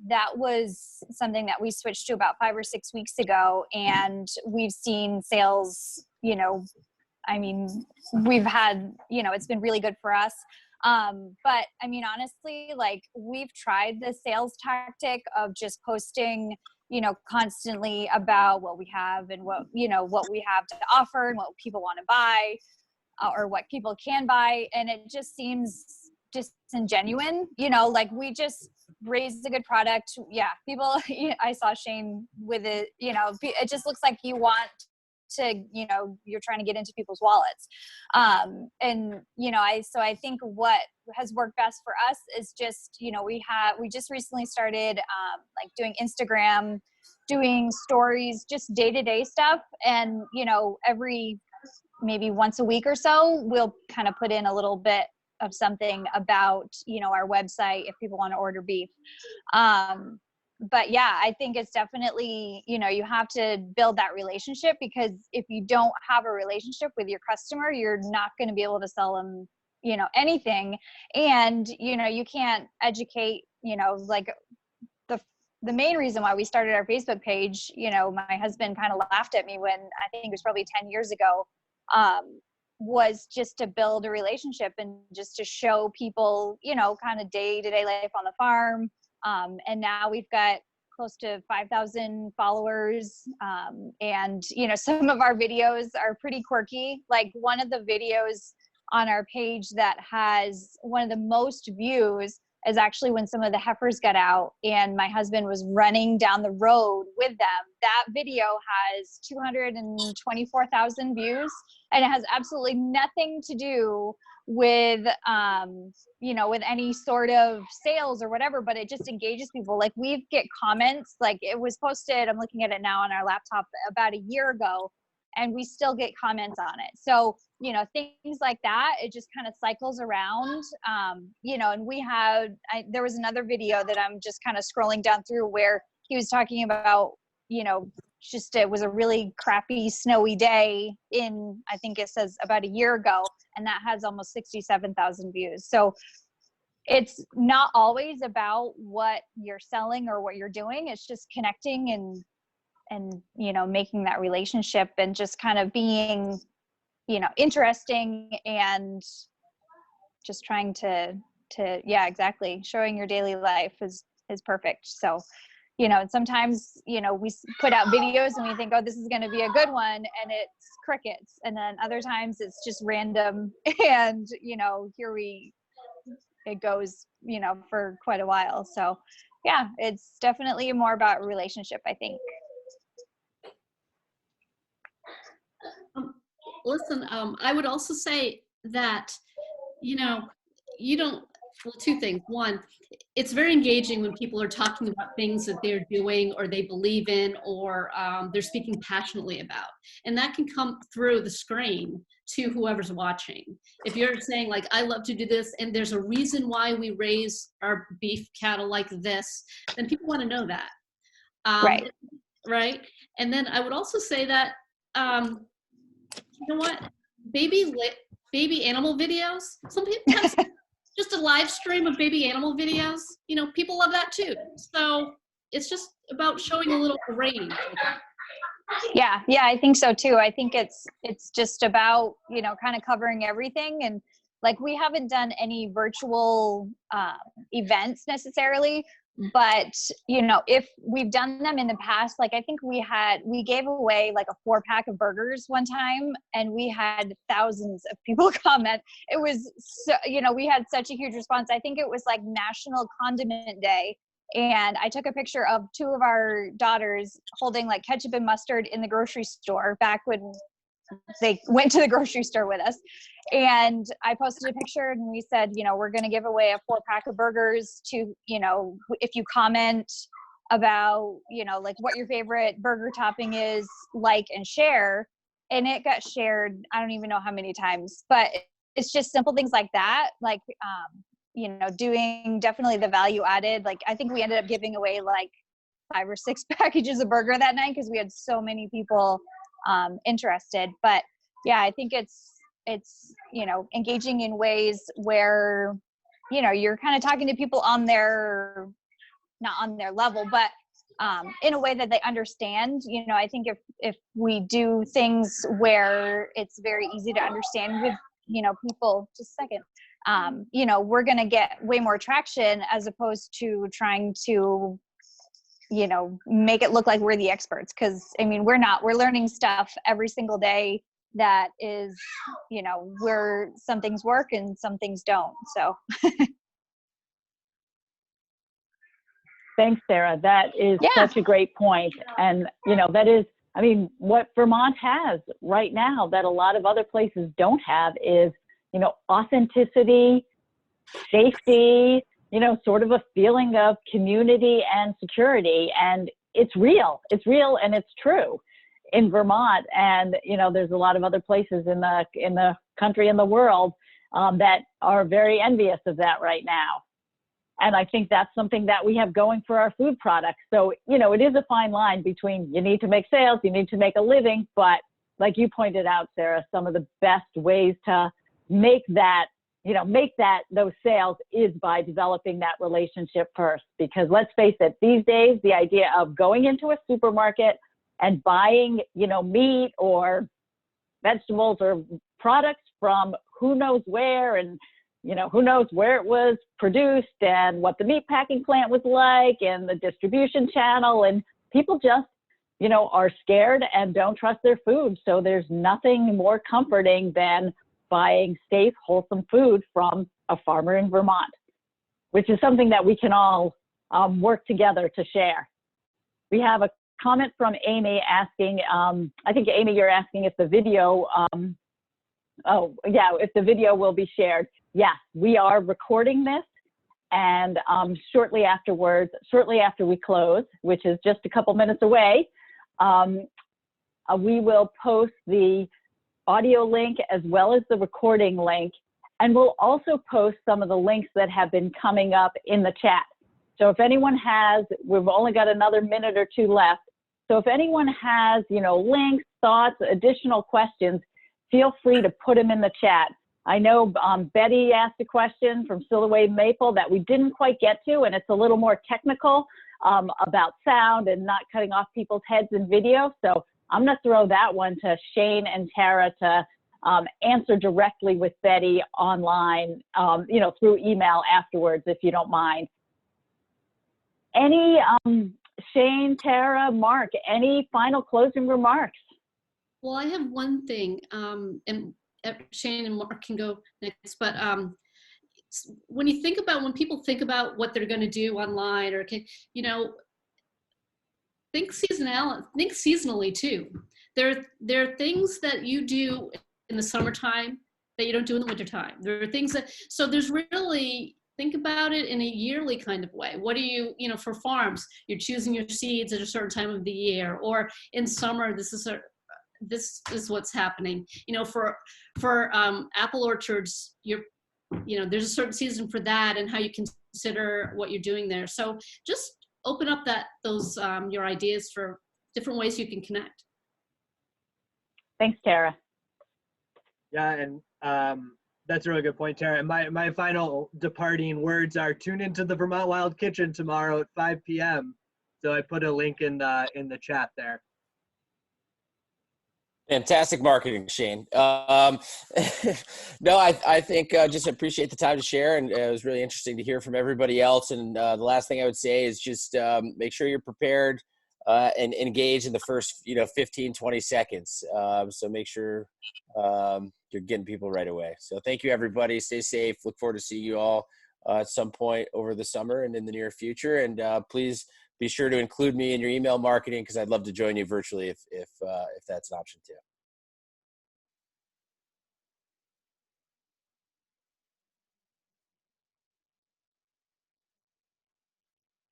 that was something that we switched to about 5 or 6 weeks ago, and we've seen sales, you know, I mean, we've had, you know, it's been really good for us. But I mean, honestly, like, we've tried the sales tactic of just posting, you know, constantly about what we have and what, you know, what we have to offer and what people want to buy, or what people can buy. And it just seems disingenuous, you know, like, we just raised a good product. Yeah, people, I saw Shane with it, you know, it just looks like you want to, you know, you're trying to get into people's wallets. And, you know, so I think what has worked best for us is just, you know, we just recently started like doing Instagram, doing stories, just day-to-day stuff. And, you know, maybe once a week or so, we'll kind of put in a little bit of something about, you know, our website if people want to order beef. But yeah, I think it's definitely, you know, you have to build that relationship, because if you don't have a relationship with your customer, you're not going to be able to sell them, you know, anything. And, you know, you can't educate, you know, like the main reason why we started our Facebook page, you know, my husband kind of laughed at me when I think it was probably 10 years ago, was just to build a relationship and just to show people, you know, kind of day-to-day life on the farm. And now we've got close to 5,000 followers. And, you know, some of our videos are pretty quirky. Like one of the videos on our page that has one of the most views is actually when some of the heifers got out and my husband was running down the road with them. That video has 224,000 views, and it has absolutely nothing to do with, you know, with any sort of sales or whatever, but it just engages people. Like we get comments, like it was posted, I'm looking at it now on our laptop about a year ago, and we still get comments on it. So, you know, things like that, it just kind of cycles around, you know, and we had, there was another video that I'm just kind of scrolling down through where he was talking about, you know, just, it was a really crappy snowy day in, I think it says about a year ago, and that has almost 67,000 views. So it's not always about what you're selling or what you're doing. It's just connecting and, you know, making that relationship and just kind of being, you know, interesting and just trying to, yeah, exactly. Showing your daily life is perfect. So, you know, and sometimes, you know, we put out videos and we think, oh, this is going to be a good one, and it's crickets. And then other times it's just random and, you know, it goes, you know, for quite a while. So yeah, it's definitely more about relationship, I think. Listen, I would also say that, you know, well, two things. One, it's very engaging when people are talking about things that they're doing or they believe in or they're speaking passionately about. And that can come through the screen to whoever's watching. If you're saying like, I love to do this and there's a reason why we raise our beef cattle like this, then people want to know that. Right. Right. And then I would also say that, you know what, baby animal videos, some people just a live stream of baby animal videos, you know, people love that too. So it's just about showing a little range. Yeah, I think so too. I think it's just about, you know, kind of covering everything. And like we haven't done any virtual events necessarily, but you know, if we've done them in the past, like I think we gave away like a 4-pack of burgers one time, and we had thousands of people comment. It was so, you know, we had such a huge response. I think it was like National Condiment Day, and I took a picture of 2 of our daughters holding like ketchup and mustard in the grocery store back when they went to the grocery store with us. And I posted a picture and we said, you know, we're going to give away a 4-pack of burgers to, you know, if you comment about, you know, like what your favorite burger topping is, like, and share. And it got shared, I don't even know how many times, but it's just simple things like that. Like, you know, doing definitely the value added. Like, I think we ended up giving away like 5 or 6 packages of burger that night because we had so many people interested. But yeah, I think it's, you know, engaging in ways where, you know, you're kind of talking to people on their, not on their level, but in a way that they understand. You know, I think if we do things where it's very easy to understand with, you know, people, just a second, you know, we're going to get way more traction as opposed to trying to, you know, make it look like we're the experts. Cause I mean, we're not, we're learning stuff every single day that is, you know, where some things work and some things don't. So. Thanks, Sarah. That is such a great point. And, you know, that is, I mean, what Vermont has right now that a lot of other places don't have is, you know, authenticity, safety, you know, sort of a feeling of community and security. And it's real and it's true in Vermont. And, you know, there's a lot of other places in the country and the world that are very envious of that right now. And I think that's something that we have going for our food products. So, you know, it is a fine line between you need to make sales, you need to make a living, but like you pointed out, Sarah, some of the best ways to make that make those sales is by developing that relationship first. Because let's face it, these days, the idea of going into a supermarket and buying, meat or vegetables or products from who knows where, and who knows where it was produced and what the meat packing plant was like and the distribution channel, and people just are scared and don't trust their food. So there's nothing more comforting than buying safe, wholesome food from a farmer in Vermont, which is something that we can all work together to share. We have a comment from Amy asking, I think, Amy, you're asking if the video, if the video will be shared. Yes, we are recording this, and shortly after we close, which is just a couple minutes away, we will post the audio link as well as the recording link, and we'll also post some of the links that have been coming up in the chat. So if anyone has, we've only got another minute or two left, so if anyone has, links, thoughts, additional questions, feel free to put them in the chat. I know Betty asked a question from Silhouette Maple that we didn't quite get to, and it's a little more technical about sound and not cutting off people's heads in video. So I'm going to throw that one to Shane and Tara to answer directly with Betty online, through email afterwards, if you don't mind. Any, Shane, Tara, Mark, any final closing remarks? Well, I have one thing, and Shane and Mark can go next, but when people think about what they're going to do online, or think seasonally too. There are things that you do in the summertime that you don't do in the wintertime. There are things so there's really, think about it in a yearly kind of way. What do you, for farms, you're choosing your seeds at a certain time of the year, or in summer, this is what's happening. For apple orchards, there's a certain season for that, and how you consider what you're doing there. So just open up those your ideas for different ways you can connect. Thanks, Tara. Yeah, and that's a really good point, Tara. And my final departing words are: tune into the Vermont Wild Kitchen tomorrow at 5 p.m. So I put a link in the chat there. Fantastic marketing, Shane. No, I think just appreciate the time to share, and it was really interesting to hear from everybody else. And the last thing I would say is just make sure you're prepared and engage in the first 15, 20 seconds. So make sure you're getting people right away. So thank you, everybody. Stay safe. Look forward to seeing you all at some point over the summer and in the near future. And please be sure to include me in your email marketing, because I'd love to join you virtually if that's an option too.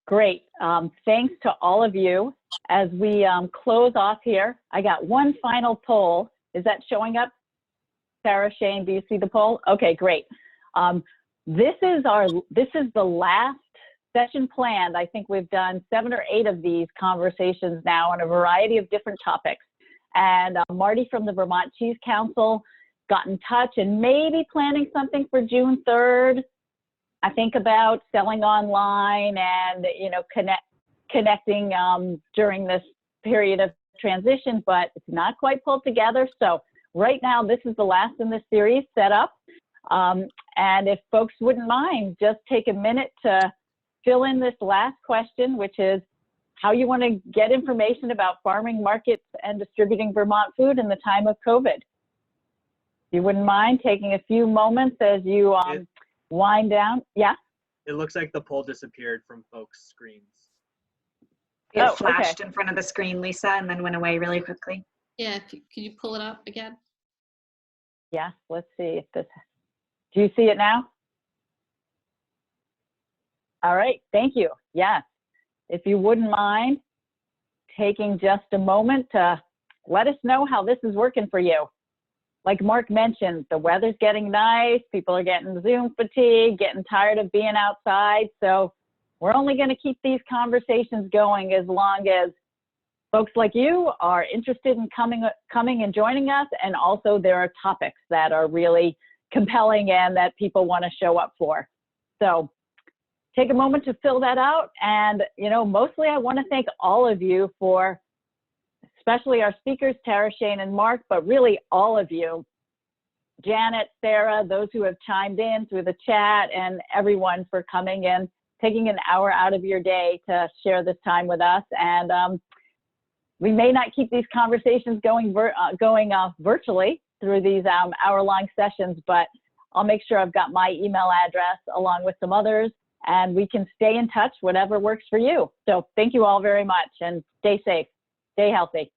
Great. Thanks to all of you. As we close off here, I got one final poll. Is that showing up? Sarah, Shane, do you see the poll? Okay, great. This is the last session planned. I think we've done 7 or 8 of these conversations now on a variety of different topics. And Marty from the Vermont Cheese Council got in touch and maybe planning something for June 3rd. I think about selling online and connecting during this period of transition, but it's not quite pulled together. So right now, this is the last in this series set up. And if folks wouldn't mind, just take a minute to fill in this last question, which is how you want to get information about farming markets and distributing Vermont food in the time of COVID. If you wouldn't mind taking a few moments as you wind down. Yeah? It looks like the poll disappeared from folks' screens. It flashed in front of the screen, Lisa, and then went away really quickly. Yeah, can you pull it up again? Yeah, let's see if this, do you see it now? All right, thank you. Yes, if you wouldn't mind taking just a moment to let us know how this is working for you. Like Mark mentioned, the weather's getting nice, people are getting Zoom fatigue, getting tired of being outside. So we're only going to keep these conversations going as long as folks like you are interested in coming and joining us. And also there are topics that are really compelling and that people want to show up for. So take a moment to fill that out. And, you know, mostly I want to thank all of you for, especially our speakers, Tara, Shane, and Mark, but really all of you, Janet, Sarah, those who have chimed in through the chat, and everyone for coming in, taking an hour out of your day to share this time with us. And we may not keep these conversations going virtually through these hour-long sessions, but I'll make sure I've got my email address along with some others, and we can stay in touch, whatever works for you. So thank you all very much, and stay safe, stay healthy.